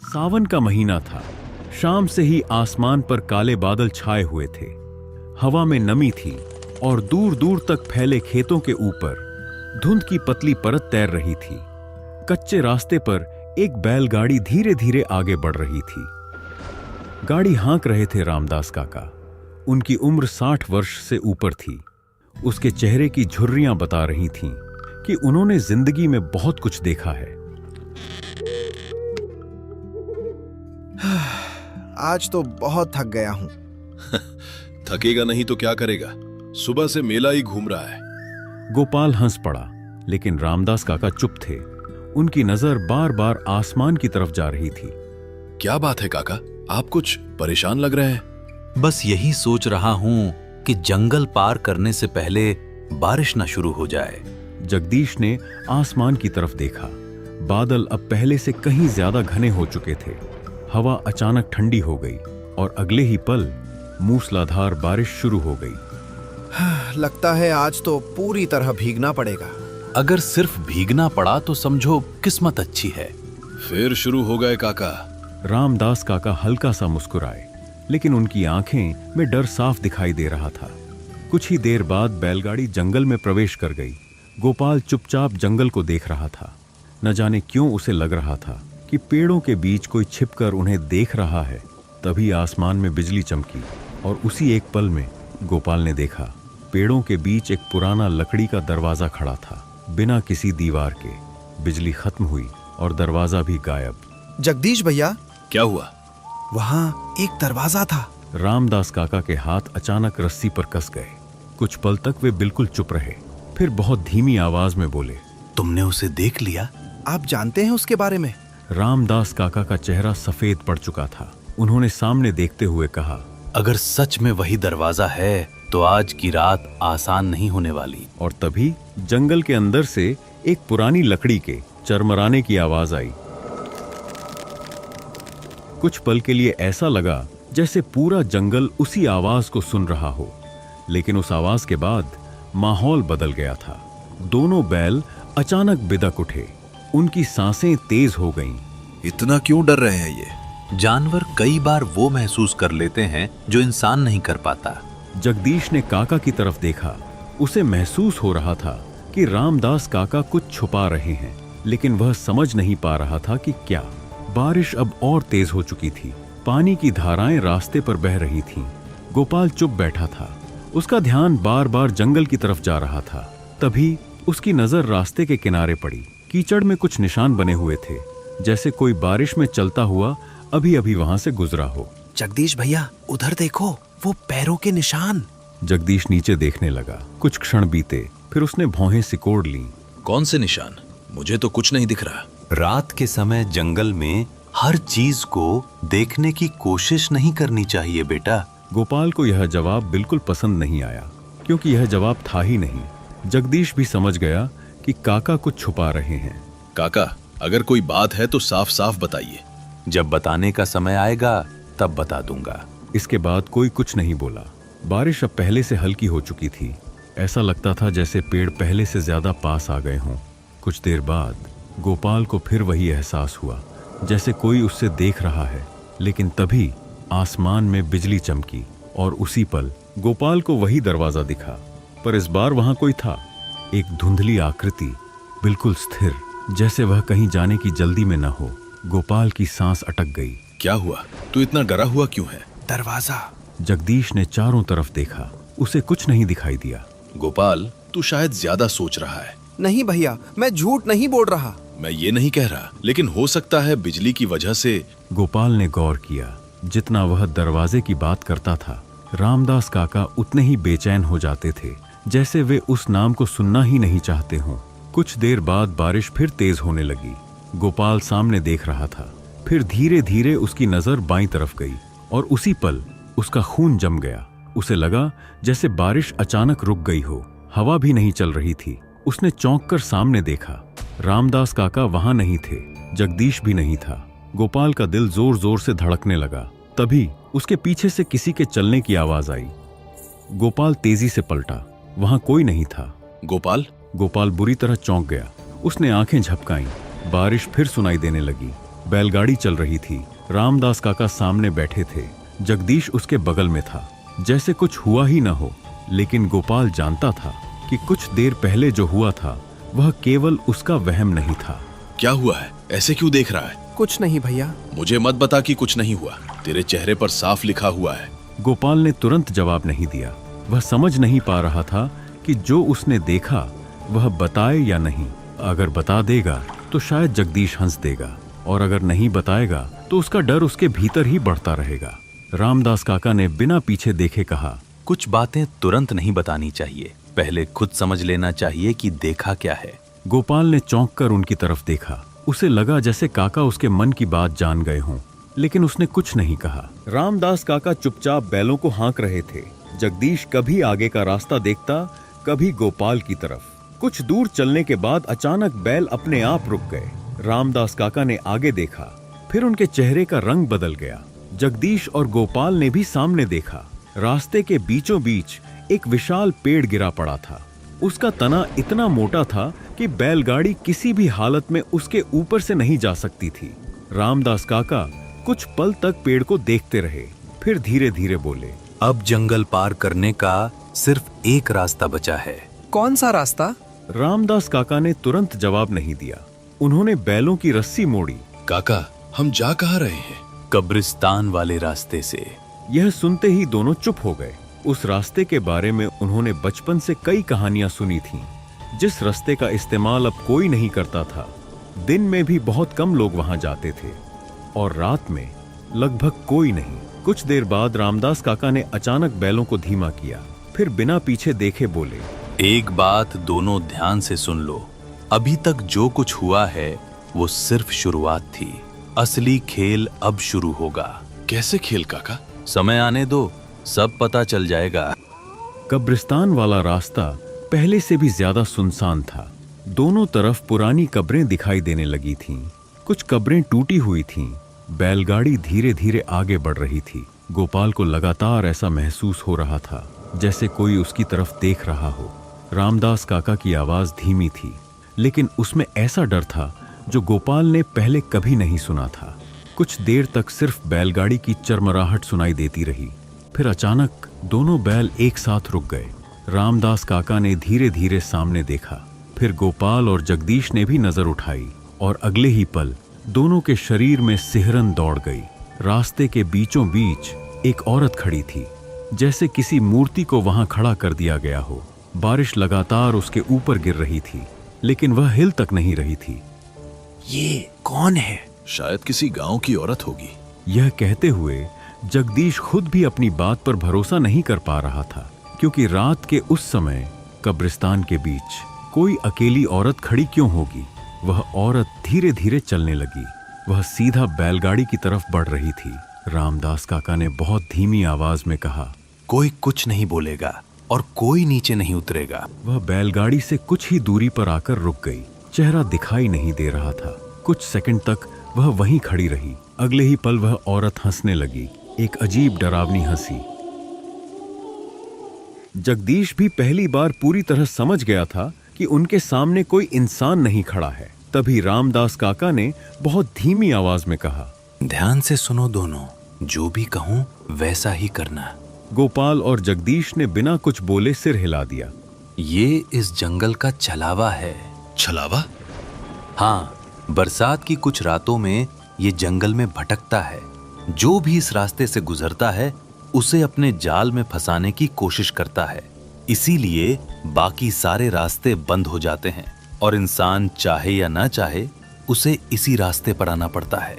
सावन का महीना था। शाम से ही आसमान पर काले बादल छाए हुए थे। हवा में नमी थी और दूर दूर तक फैले खेतों के ऊपर धुंध की पतली परत तैर रही थी। कच्चे रास्ते पर एक बैलगाड़ी धीरे धीरे आगे बढ़ रही थी। गाड़ी हाँक रहे थे रामदास काका। उनकी उम्र 60 वर्ष से ऊपर थी। उसके चेहरे की झुर्रियां बता रही थीं कि उन्होंने जिंदगी में बहुत कुछ देखा है। आज तो बहुत थक गया हूं। थकेगा नहीं तो क्या करेगा, सुबह से मेला ही घूम रहा है। गोपाल हंस पड़ा, लेकिन रामदास काका चुप थे। उनकी नजर बार बार आसमान की तरफ जा रही थी। क्या बात है काका, आप कुछ परेशान लग रहे हैं। बस यही सोच रहा हूं कि जंगल पार करने से पहले बारिश न शुरू हो जाए। जगदीश ने आसमान की तरफ देखा। बादल अब पहले से कहीं ज्यादा घने हो चुके थे। हवा अचानक ठंडी हो गई और अगले ही पल मूसलाधार बारिश शुरू हो गई। लगता है आज तो पूरी तरह भीगना पड़ेगा। अगर सिर्फ भीगना पड़ा तो समझो किस्मत अच्छी है। फिर शुरू हो गए काका। रामदास काका हल्का सा मुस्कुराए, लेकिन उनकी आंखें में डर साफ दिखाई दे रहा था। कुछ ही देर बाद बैलगाड़ी जंगल में प्रवेश कर गई। गोपाल चुपचाप जंगल को देख रहा था। न जाने क्यों उसे लग रहा था कि पेड़ों के बीच कोई छिपकर उन्हें देख रहा है। तभी आसमान में बिजली चमकी और उसी एक पल में गोपाल ने देखा, पेड़ों के बीच एक पुराना लकड़ी का दरवाजा खड़ा था, बिना किसी दीवार के। बिजली खत्म हुई और दरवाजा भी गायब। जगदीश भैया, क्या हुआ? वहां एक दरवाजा था। रामदास काका के हाथ अचानक रस्सी पर कस गए। कुछ पल तक वे बिल्कुल चुप रहे, फिर बहुत धीमी आवाज में बोले, तुमने उसे देख लिया? आप जानते हैं उसके बारे में? रामदास काका का चेहरा सफेद पड़ चुका था। उन्होंने सामने देखते हुए कहा, अगर सच में वही दरवाजा है तो आज की रात आसान नहीं होने वाली। और तभी जंगल के अंदर से एक पुरानी लकड़ी के चरमराने की आवाज आई। कुछ पल के लिए ऐसा लगा जैसे पूरा जंगल उसी आवाज को सुन रहा हो, लेकिन उस आवाज के बाद माहौल बदल गया था। दोनों बैल अचानक बिदक उठे। उनकी सांसें तेज हो गईं। इतना क्यों डर रहे हैं ये? जानवर कई बार वो महसूस कर लेते हैं जो इंसान नहीं कर पाता। जगदीश ने काका की तरफ देखा। उसे महसूस हो रहा था कि रामदास काका कुछ छुपा रहे हैं, लेकिन वह समझ नहीं पा रहा था कि क्या। बारिश अब और तेज हो चुकी थी। पानी की धाराएं रास्ते पर बह रही थीं। गोपाल चुप बैठा था। उसका ध्यान बार बार जंगल की तरफ जा रहा था। तभी उसकी नजर रास्ते के किनारे पड़ी। कीचड़ में कुछ निशान बने हुए थे, जैसे कोई बारिश में चलता हुआ अभी अभी वहां से गुजरा हो। जगदीश भैया, उधर देखो, वो पैरों के निशान। जगदीश नीचे देखने लगा। कुछ क्षण बीते, फिर उसने भौहें सिकोड़ लीं। कौन से निशान? मुझे तो कुछ नहीं दिख रहा। रात के समय जंगल में हर चीज को देखने की कोशिश नहीं करनी चाहिए बेटा। गोपाल को यह जवाब बिल्कुल पसंद नहीं आया, क्योंकि यह जवाब था ही नहीं। जगदीश भी समझ गया कि काका कुछ छुपा रहे हैं। काका, अगर कोई बात है तो साफ साफ बताइए। जब बताने का समय आएगा तब बता दूंगा। इसके बाद कोई कुछ नहीं बोला। बारिश अब पहले से हल्की हो चुकी थी। ऐसा लगता था जैसे पेड़ पहले से ज्यादा पास आ गए हों। कुछ देर बाद गोपाल को फिर वही एहसास हुआ, जैसे कोई उससे देख रहा है। लेकिन तभी आसमान में बिजली चमकी और उसी पल गोपाल को वही दरवाजा दिखा, पर इस बार वहां कोई था। एक धुंधली आकृति, बिल्कुल स्थिर, जैसे वह कहीं जाने की जल्दी में न हो। गोपाल की सांस अटक गई। क्या हुआ? तू इतना डरा हुआ क्यों है? दरवाजा। जगदीश ने चारों तरफ देखा। उसे कुछ नहीं दिखाई दिया। गोपाल, तू शायद ज्यादा सोच रहा है। नहीं भैया, मैं झूठ नहीं बोल रहा। मैं ये नहीं कह रहा, लेकिन हो सकता है बिजली की वजह से। गोपाल ने गौर किया। जितना वह दरवाजे की बात करता था, रामदास काका उतने ही बेचैन हो जाते थे, जैसे वे उस नाम को सुनना ही नहीं चाहते हों। कुछ देर बाद बारिश फिर तेज होने लगी। गोपाल सामने देख रहा था। फिर धीरे धीरे उसकी नजर बाईं तरफ गई और उसी पल उसका खून जम गया। उसे लगा जैसे बारिश अचानक रुक गई हो। हवा भी नहीं चल रही थी। उसने चौंक कर सामने देखा। रामदास काका वहां नहीं थे, जगदीश भी नहीं था। गोपाल का दिल जोर जोर से धड़कने लगा। तभी उसके पीछे से किसी के चलने की आवाज आई। गोपाल तेजी से पलटा। वहां कोई नहीं था। गोपाल बुरी तरह चौंक गया। उसने आंखें झपकाईं। बारिश फिर सुनाई देने लगी। बैलगाड़ी चल रही थी। रामदास काका सामने बैठे थे, जगदीश उसके बगल में था, जैसे कुछ हुआ ही न हो। लेकिन गोपाल जानता था कि कुछ देर पहले जो हुआ था वह केवल उसका वहम नहीं था। क्या हुआ है? ऐसे क्यों देख रहा है? कुछ नहीं भैया। मुझे मत बता कि कुछ नहीं हुआ। तेरे चेहरे पर साफ लिखा हुआ है। गोपाल ने तुरंत जवाब नहीं दिया। वह समझ नहीं पा रहा था कि जो उसने देखा वह बताए या नहीं। अगर बता देगा तो शायद जगदीश हंस देगा, और अगर नहीं बताएगा तो उसका डर उसके भीतर ही बढ़ता रहेगा। रामदास काका ने बिना पीछे देखे कहा, कुछ बातें तुरंत नहीं बतानी चाहिए, पहले खुद समझ लेना चाहिए कि देखा क्या है। गोपाल ने चौंक कर उनकी तरफ देखा। उसे लगा जैसे काका उसके मन की बात जान गए हों, लेकिन उसने कुछ नहीं कहा। रामदास काका चुपचाप बैलों को हाँक रहे थे। जगदीश कभी आगे का रास्ता देखता, कभी गोपाल की तरफ। कुछ दूर चलने के बाद अचानक बैल अपने आप रुक गए। रामदास काका ने आगे देखा, फिर उनके चेहरे का रंग बदल गया। जगदीश और गोपाल ने भी सामने देखा। रास्ते के बीचों बीच एक विशाल पेड़ गिरा पड़ा था। उसका तना इतना मोटा था कि बैलगाड़ी किसी भी हालत में उसके ऊपर से नहीं जा सकती थी। रामदास काका कुछ पल तक पेड़ को देखते रहे, फिर धीरे धीरे बोले, अब जंगल पार करने का सिर्फ एक रास्ता बचा है। कौन सा रास्ता? रामदास काका ने तुरंत जवाब नहीं दिया। उन्होंने बैलों की रस्सी मोड़ी। काका, हम जा कहाँ रहे हैं? कब्रिस्तान वाले रास्ते से। यह सुनते ही दोनों चुप हो गए। उस रास्ते के बारे में उन्होंने बचपन से कई कहानियां सुनी थीं। जिस रास्ते का इस्तेमाल अब कोई नहीं करता था। दिन में भी बहुत कम लोग वहां जाते थे और रात में लगभग कोई नहीं। कुछ देर बाद रामदास काका ने अचानक बैलों को धीमा किया, फिर बिना पीछे देखे बोले, एक बात दोनों ध्यान से सुन लो। अभी तक जो कुछ हुआ है वो सिर्फ शुरुआत थी। असली खेल अब शुरू होगा। कैसे खेल काका? समय आने दो, सब पता चल जाएगा। कब्रिस्तान वाला रास्ता पहले से भी ज्यादा सुनसान था। दोनों तरफ पुरानी कब्रें दिखाई देने लगी थीं। कुछ कब्रें टूटी हुई थीं। बैलगाड़ी धीरे धीरे आगे बढ़ रही थी। गोपाल को लगातार ऐसा महसूस हो रहा था जैसे कोई उसकी तरफ देख रहा हो। रामदास काका की आवाज धीमी थी, लेकिन उसमें ऐसा डर था जो गोपाल ने पहले कभी नहीं सुना था। कुछ देर तक सिर्फ बैलगाड़ी की चरमराहट सुनाई देती रही, फिर अचानक दोनों बैल एक साथ रुक गए। रामदास काका ने धीरे धीरे सामने देखा, फिर गोपाल और जगदीश ने भी नजर उठाई, और अगले ही पल दोनों के शरीर में सिहरन दौड़ गई। रास्ते के बीचों बीच एक औरत खड़ी थी, जैसे किसी मूर्ति को वहां खड़ा कर दिया गया हो। बारिश लगातार उसके ऊपर गिर रही थी, लेकिन वह हिल तक नहीं रही थी। ये कौन है? शायद किसी गांव की औरत होगी। यह कहते हुए जगदीश खुद भी अपनी बात पर भरोसा नहीं कर पा रहा था, क्योंकि रात के उस समय कब्रिस्तान के बीच कोई अकेली औरत खड़ी क्यों होगी। वह औरत धीरे धीरे चलने लगी। वह सीधा बैलगाड़ी की तरफ बढ़ रही थी। रामदास काका ने बहुत धीमी आवाज में कहा, कोई कुछ नहीं बोलेगा और कोई नीचे नहीं उतरेगा। वह बैलगाड़ी से कुछ ही दूरी पर आकर रुक गई। चेहरा दिखाई नहीं दे रहा था। कुछ सेकंड तक वह वहीं खड़ी रही। अगले ही पल वह औरत हंसने लगी, एक अजीब डरावनी हंसी। जगदीश भी पहली बार पूरी तरह समझ गया था कि उनके सामने कोई इंसान नहीं खड़ा है। तभी रामदास काका ने बहुत धीमी आवाज में कहा, ध्यान से सुनो दोनों, जो भी कहूं वैसा ही करना। गोपाल और जगदीश ने बिना कुछ बोले सिर हिला दिया। ये इस जंगल का छलावा है। छलावा? हाँ, बरसात की कुछ रातों में ये जंगल में भटकता है। जो भी इस रास्ते से गुजरता है उसे अपने जाल में फंसाने की कोशिश करता है। इसीलिए बाकी सारे रास्ते बंद हो जाते हैं और इंसान चाहे या ना चाहे उसे इसी रास्ते पर आना पड़ता है।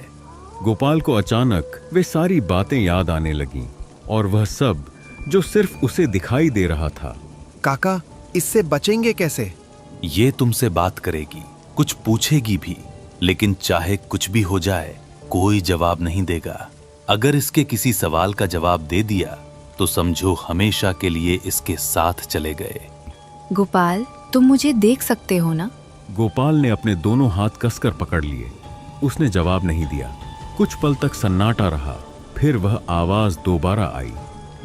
गोपाल को अचानक वे सारी बातें याद आने लगीं, और वह सब जो सिर्फ उसे दिखाई दे रहा था। काका, इससे बचेंगे कैसे? ये तुमसे बात करेगी, कुछ पूछेगी भी, लेकिन चाहे कुछ भी हो जाए कोई जवाब नहीं देगा। अगर इसके किसी सवाल का जवाब दे दिया तो समझो हमेशा के लिए इसके साथ चले गए। गोपाल, तुम मुझे देख सकते हो ना? गोपाल ने अपने दोनों हाथ कसकर पकड़ लिए। उसने जवाब नहीं दिया। कुछ पल तक सन्नाटा रहा, फिर वह आवाज दोबारा आई,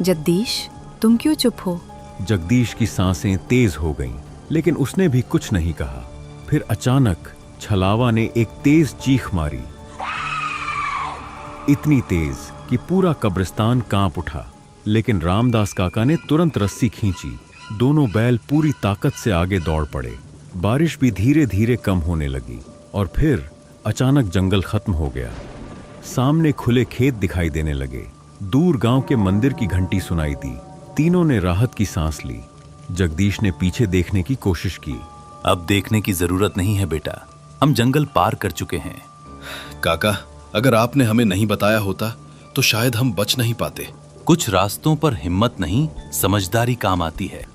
जगदीश, तुम क्यों चुप हो? जगदीश की सांसें तेज हो गईं, लेकिन उसने भी कुछ नहीं कहा। फिर अचानक छलावा ने एक तेज चीख मारी। इतनी तेज कि पूरा कब्रिस्तान कांप उठा। लेकिन रामदास काका ने तुरंत रस्सी खींची। दोनों बैल पूरी ताकत से आगे दौड़ पड़े। बारिश भी धीरे धीरे कम होने लगी और फिर अचानक जंगल खत्म हो गया। सामने खुले खेत दिखाई देने लगे। दूर गांव के मंदिर की घंटी सुनाई दी। तीनों ने राहत की सांस ली। जगदीश ने पीछे देखने की कोशिश की। अब देखने की जरूरत नहीं है बेटा, हम जंगल पार कर चुके हैं। काका, अगर आपने हमें नहीं बताया होता तो शायद हम बच नहीं पाते। कुछ रास्तों पर हिम्मत नहीं, समझदारी काम आती है।